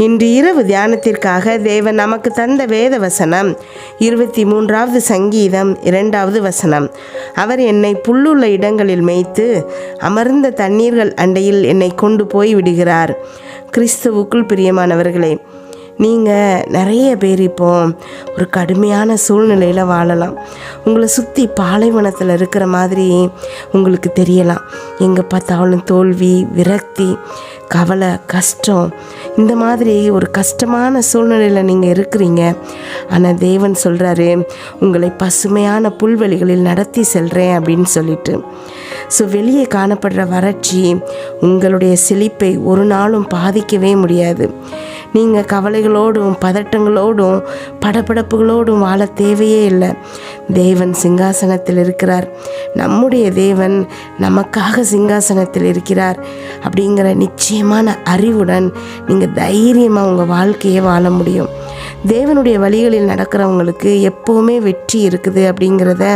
இன்று இரவு தியானத்திற்காக தேவன் நமக்கு தந்த வேத வசனம் 23வது சங்கீதம் 2வது வசனம். அவர் என்னை புல்லுள்ள இடங்களில் மேய்த்து அமர்ந்த தண்ணீர்கள் அண்டையில் என்னை கொண்டு போய் விடுகிறார். கிறிஸ்துவுக்குள் பிரியமானவர்களே, நீங்கள் நிறைய பேர் இப்போ ஒரு கடுமையான சூழ்நிலையில் வாழலாம். உங்களை சுற்றி பாலைவனத்தில் இருக்கிற மாதிரி உங்களுக்கு தெரியலாம். எங்கே பார்த்தாலும் தோல்வி, விரக்தி, கவலை, கஷ்டம், இந்த மாதிரி ஒரு கஷ்டமான சூழ்நிலையில் நீங்கள் இருக்கிறீங்க. ஆனால் தேவன் சொல்கிறாரு, உங்களை பசுமையான புல்வெளிகளில் நடத்தி செல்கிறேன் அப்படின்னு சொல்லிட்டு. ஸோ வெளியே காணப்படுற வறட்சி உங்களுடைய செழிப்பை ஒரு நாளும் பாதிக்கவே முடியாது. நீங்கள் கவலைகளோடும் பதட்டங்களோடும் படபடப்புகளோடும் வாழ தேவையே இல்லை. தேவன் சிங்காசனத்தில் இருக்கிறார். நம்முடைய தேவன் நமக்காக சிங்காசனத்தில் இருக்கிறார் அப்படிங்கிற நிச்சயமான அறிவுடன் நீங்கள் தைரியமாக உங்கள் வாழ்க்கையை வாழ முடியும். தேவனுடைய வழிகளில் நடக்கிறவங்களுக்கு எப்போவுமே வெற்றி இருக்குது அப்படிங்கிறத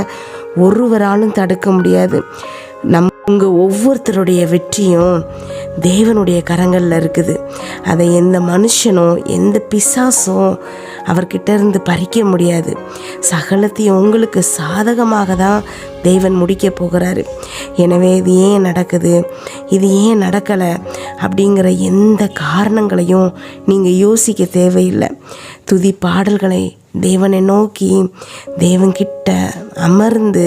ஒருவராலும் தடுக்க முடியாது. உங்கள் ஒவ்வொருத்தருடைய வெற்றியும் தேவனுடைய கரங்களில் இருக்குது. அதை எந்த மனுஷனும் எந்த பிசாசும் அவர்கிட்ட இருந்து பறிக்க முடியாது. சகலத்தையும் உங்களுக்கு சாதகமாக தான் தேவன் முடிக்க போகிறாரு. எனவே இது ஏன் நடக்குது, இது ஏன் நடக்கலை அப்படிங்கிற எந்த காரணங்களையும் நீங்கள் யோசிக்க தேவையில்லை. துதி பாடல்களை தேவனை நோக்கி தேவன்கிட்ட அமர்ந்து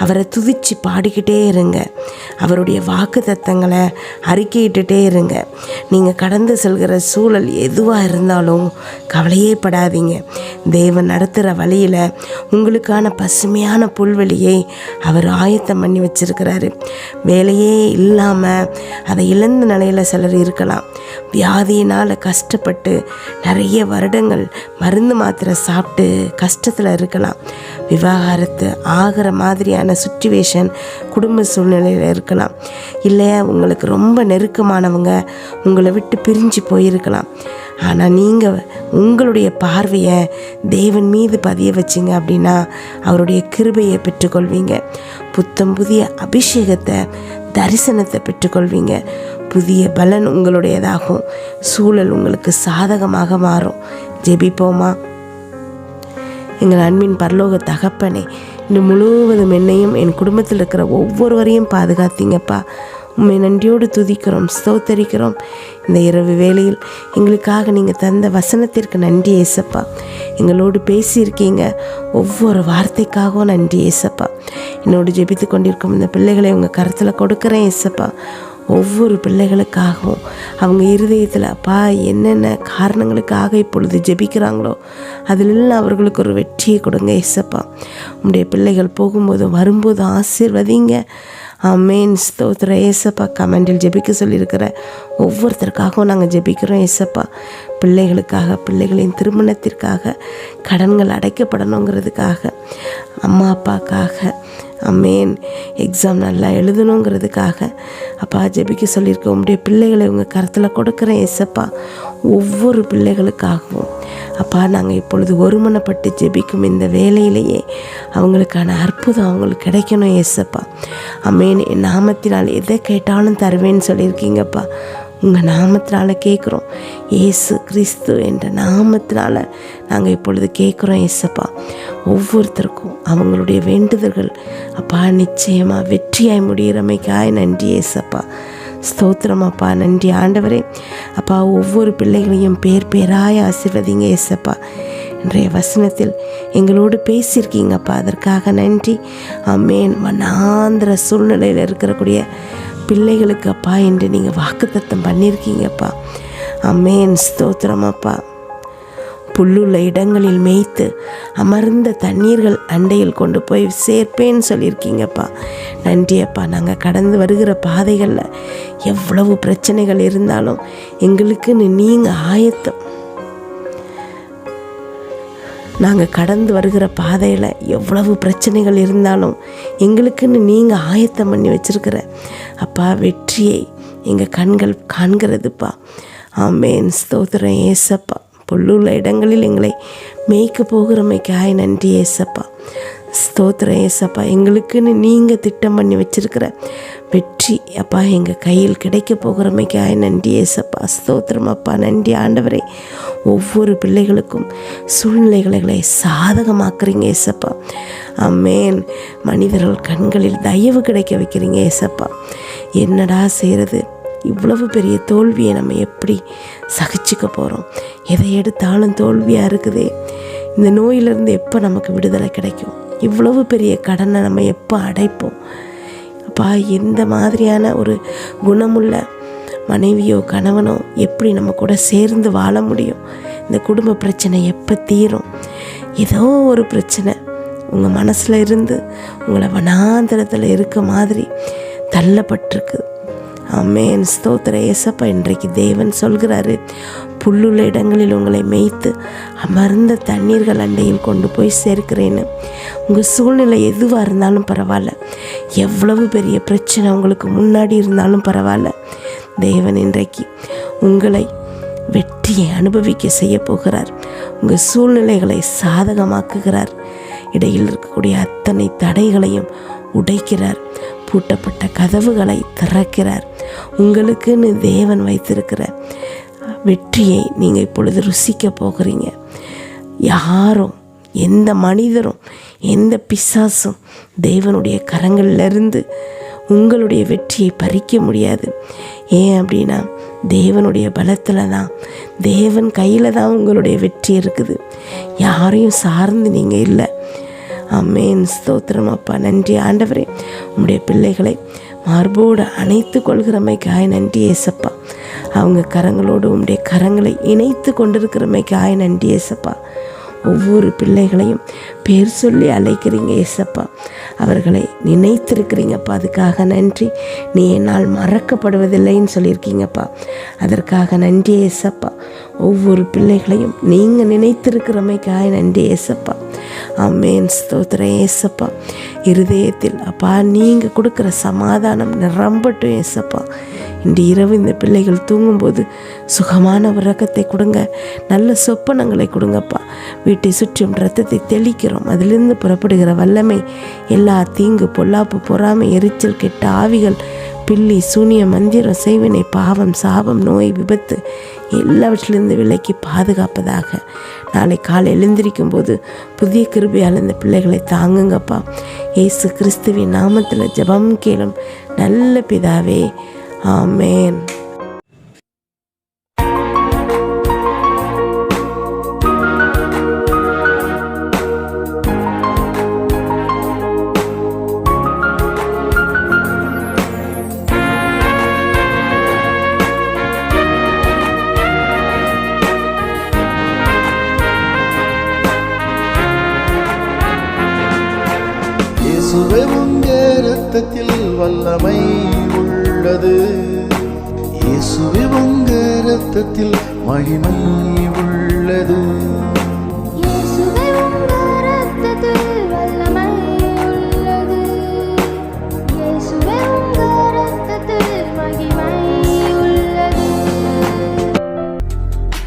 அவரை துதித்து பாடிக்கிட்டே இருங்க. அவருடைய வாக்கு தத்தங்களை அறிக்கையிட்டுட்டே இருங்க. நீங்கள் கடந்து செல்கிற சூழல் எதுவாக இருந்தாலும் கவலையே படாதீங்க. தேவன் நடத்துகிற வழியில் உங்களுக்கான பசுமையான புல்வெளியை அவர் ஆயத்தம் பண்ணி வச்சிருக்கிறாரு. வேலையே இல்லாமல் அதை இழந்த நிலையில் சிலர் இருக்கலாம். வியாதியினால் கஷ்டப்பட்டு நிறைய வருடங்கள் மருந்து மாத்திரை சாப்பிட்டு கஷ்டத்தில் இருக்கலாம். விவாகரத்து ஆகிற மாதிரியான சுச்சுவேஷன் குடும்ப சூழ்நிலையில் இருக்கலாம். இல்லையா உங்களுக்கு ரொம்ப நெருக்கமானவங்க உங்களை விட்டு பிரிஞ்சு போயிருக்கலாம். ஆனால் நீங்கள் உங்களுடைய பார்வையை தேவன் மீது பதிய வச்சிங்க அப்படின்னா அவருடைய கிருபையை பெற்றுக்கொள்வீங்க. புத்தம் புதிய அபிஷேகத்தை, தரிசனத்தை பெற்றுக்கொள்வீங்க. புதிய பலன் உங்களுடையதாகும். சூழல் உங்களுக்கு சாதகமாக மாறும். ஜெபிப்போமா? எங்கள் அன்பின் பரலோக தகப்பனே, இன்று முழுவதும் என்னையும் என் குடும்பத்தில் இருக்கிற ஒவ்வொருவரையும் பாதுகாத்தீங்கப்பா. உண்மை நன்றியோடு துதிக்கிறோம், ஸ்தோத்தரிக்கிறோம். இந்த இரவு வேளையில் எங்களுக்காக நீங்கள் தந்த வசனத்திற்கு நன்றி ஏசப்பா. எங்களோடு பேசியிருக்கீங்க, ஒவ்வொரு வார்த்தைக்காகவும் நன்றி ஏசப்பா. என்னோடு ஜெபித்து கொண்டிருக்கும் இந்த பிள்ளைகளை உங்கள் கருத்தில் கொடுக்குறேன் ஏசப்பா. ஒவ்வொரு பிள்ளைகளுக்காகவும் அவங்க இருதயத்தில் அப்பா என்னென்ன காரணங்களுக்காக இப்பொழுது ஜெபிக்கிறாங்களோ அதிலெல்லாம் அவர்களுக்கு ஒரு வெற்றியை கொடுங்க ஏசப்பா. உங்களுடைய பிள்ளைகள் போகும்போதும் வரும்போதும் ஆசீர்வதிங்க. ஆமேன். ஸ்தோத்திர ஏசப்பா. கமெண்டில் ஜெபிக்க சொல்லியிருக்கிற ஒவ்வொருத்தருக்காகவும் நாங்கள் ஜெபிக்கிறோம் ஏசப்பா. பிள்ளைகளுக்காக, பிள்ளைகளின் திருமணத்திற்காக, கடன்கள் அடைக்கப்படணுங்கிறதுக்காக, அம்மா அப்பாக்காக, அமேன், எக்ஸாம் நல்லா எழுதணுங்கிறதுக்காக அப்பா ஜெபிக்க சொல்லியிருக்க உங்களுடைய பிள்ளைகளை உங்கள் கருத்தில் கொடுக்குறேன் ஏசப்பா. ஒவ்வொரு பிள்ளைகளுக்காகவும் அப்பா நாங்கள் இப்பொழுது ஒருமனப்பட்டு ஜெபிக்கும் இந்த வேலையிலேயே அவங்களுக்கான அற்புதம் அவங்களுக்கு கிடைக்கணும் ஏசப்பா. அமேன். என் நாமத்தினால் எதை கேட்டாலும் தருவேன்னு சொல்லியிருக்கீங்கப்பா. உங்கள் நாமத்தினால கேட்குறோம். இயேசு கிறிஸ்து என்ற நாமத்தினால நாங்கள் இப்பொழுது கேட்குறோம் ஏசப்பா. ஒவ்வொருத்தருக்கும் அவங்களுடைய வேண்டுதல்கள் அப்பா நிச்சயமாக வெற்றியாய் முடிகிறமைக்காய் நன்றி ஏசப்பா. ஸ்தோத்திரம் அப்பா. நன்றி ஆண்டவரே. அப்பா ஒவ்வொரு பிள்ளைகளையும் பேர் பேராய் ஆசீர்வதிங்க ஏசப்பா. இன்றைய வசனத்தில் எங்களோடு பேசியிருக்கீங்கப்பா, அதற்காக நன்றி. ஆமேன். வனாந்திர சூழ்நிலையில் இருக்கக்கூடிய பிள்ளைகளுக்கு அப்பா என்று நீங்கள் வாக்குத்தத்தம் பண்ணியிருக்கீங்கப்பா. ஆமேன். ஸ்தோத்திரம் அப்பா. புல்லுள்ள இடங்களில் மேய்த்து அமர்ந்த தண்ணீர்கள் அண்டையில் கொண்டு போய் சேர்ப்பேன்னு சொல்லியிருக்கீங்கப்பா. நன்றி அப்பா. நாங்கள் கடந்து வருகிற பாதைகளில் எவ்வளவு பிரச்சனைகள் இருந்தாலும் எங்களுக்குன்னு நீங்கள் ஆயத்தம், நாங்கள் கடந்து வருகிற பாதையில் எவ்வளவு பிரச்சனைகள் இருந்தாலும் எங்களுக்குன்னு நீங்கள் ஆயத்தம் பண்ணி வச்சுருக்கிற அப்பா வெற்றியை எங்கள் கண்கள் காண்கிறதுப்பா. ஆமேன். ஸ்தோத்திரம் ஏசப்பா. புல்லுள்ள இடங்களில் எங்களை மேய்க்க போகிறமைக்காய் நன்றி ஏசப்பா. ஸ்தோத்திரம் ஏசப்பா. எங்களுக்குன்னு நீங்கள் திட்டம் பண்ணி வச்சுருக்கிற வெற்றி அப்பா எங்கள் கையில் கிடைக்க போகிறமைக்காய் நன்றி ஏசப்பா. ஸ்தோத்திரம் அப்பா. நன்றி ஆண்டவரே. ஒவ்வொரு பிள்ளைகளுக்கும் சூழ்நிலைகளை சாதகமாக்குறீங்க ஏசப்பா. ஆமென். மனிதர்கள் கண்களில் தயவு கிடைக்க வைக்கிறீங்க ஏசப்பா. என்னடா செய்கிறது, இவ்வளவு பெரிய தோல்வியை நம்ம எப்படி சகிச்சுக்க போகிறோம்? எதை எடுத்தாலும் தோல்வியாக இருக்குதே, இந்த நோயிலிருந்து எப்போ நமக்கு விடுதலை கிடைக்கும்? இவ்வளவு பெரிய கடனை நம்ம எப்போ அடைப்போம்? அப்பா, எந்த மாதிரியான ஒரு குணமுள்ள மனைவியோ கணவனோ எப்படி நம்ம கூட சேர்ந்து வாழ முடியும்? இந்த குடும்ப பிரச்சனை எப்போ தீரும்? ஏதோ ஒரு பிரச்சனை உங்கள் மனசில் இருந்து உங்களை வனாந்தரத்தில் இருக்க மாதிரி தள்ளப்பட்டிருக்கு. ஆமென். ஸ்தோத்திர ஏசப்பா. இன்றைக்கு தேவன் சொல்கிறாரு, புல்லுள்ள இடங்களில் உங்களை மேய்த்து அமர்ந்த தண்ணீர்கள் அண்டையில் கொண்டு போய் சேர்க்கிறேன்னு. உங்கள் சூழ்நிலை எதுவாக இருந்தாலும் பரவாயில்ல, எவ்வளவு பெரிய பிரச்சனை உங்களுக்கு முன்னாடி இருந்தாலும் பரவாயில்ல, தேவன் இன்றைக்கு உங்களை வெற்றியை அனுபவிக்க செய்ய போகிறார். உங்கள் சூழ்நிலைகளை சாதகமாக்குகிறார். இடையில் இருக்கக்கூடிய அத்தனை தடைகளையும் உடைக்கிறார். பூட்டப்பட்ட கதவுகளை திறக்கிறார். உங்களுக்குன்னு தேவன் வைத்திருக்கிற வெற்றியை நீங்கள் இப்பொழுது ருசிக்க போகிறீங்க. யாரும், எந்த மனிதரும், எந்த பிசாசும் தேவனுடைய கரங்களிலிருந்து உங்களுடைய வெற்றியை பறிக்க முடியாது. ஏன் அப்படின்னா, தேவனுடைய பலத்தில் தான், தேவன் கையில் தான் உங்களுடைய வெற்றி இருக்குது. யாரையும் சார்ந்து நீங்கள் இல்லை. ஆமென். ஸ்தோத்திரம் அப்பா. நன்றி ஆண்டவரே. உம்முடைய பிள்ளைகளை மார்போடு அணைத்து கொள்கிறமைக்காய் நன்றி ஏசப்பா. அவங்க கரங்களோடு உம்முடைய கரங்களை இணைத்து கொண்டிருக்கிறமைக்காய் நன்றி ஏசப்பா. ஒவ்வொரு பிள்ளைகளையும் பேர் சொல்லி அழைக்கிறீங்க ஏசப்பா. அவர்களை நினைத்திருக்கிறீங்கப்பா. அதுக்காக நன்றி. நீ என்னால் மறக்கப்படுவதில்லைன்னு சொல்லியிருக்கீங்கப்பா. அதற்காக நன்றி ஏசப்பா. ஒவ்வொரு பிள்ளைகளையும் நீங்கள் நினைத்திருக்கிறமைக்காக நன்றி ஏசப்பா. ஆமென். ஸ்தோத்திரம் ஏசப்பா. இருதயத்தில் அப்பா நீங்கள் கொடுக்குற சமாதானம் நிரம்பட்டும் ஏசப்பா. இன்று இரவு இந்த பிள்ளைகள் தூங்கும்போது சுகமான உறக்கத்தை கொடுங்க. நல்ல சொப்பனங்களை கொடுங்கப்பா. வீட்டை சுற்றும் இரத்தத்தை தெளிக்கிறோம். அதிலிருந்து புறப்படுகிற வல்லமை எல்லா தீங்கு, பொல்லாப்பு, பொறாமை, எரிச்சல், கெட்ட ஆவிகள், பில்லி, சூனிய, மந்திரம், செய்வினை, பாவம், சாபம், நோய், விபத்து எல்லாவற்றிலிருந்து விலக்கி பாதுகாப்பதாக. நாளை காலை எழுந்திருக்கும் போது புதிய கிருபையால் இந்த பிள்ளைகளை தாங்குங்கப்பா. இயேசு கிறிஸ்துவின் நாமத்தில் ஜெபம் கேளும் நல்ல பிதாவே. ஆமென். இயேசுவே உங்க இரத்தத்தில் வல்லமை உள்ளது. இயேசுவே உங்க இரத்தத்தில் மகிமை உள்ளது.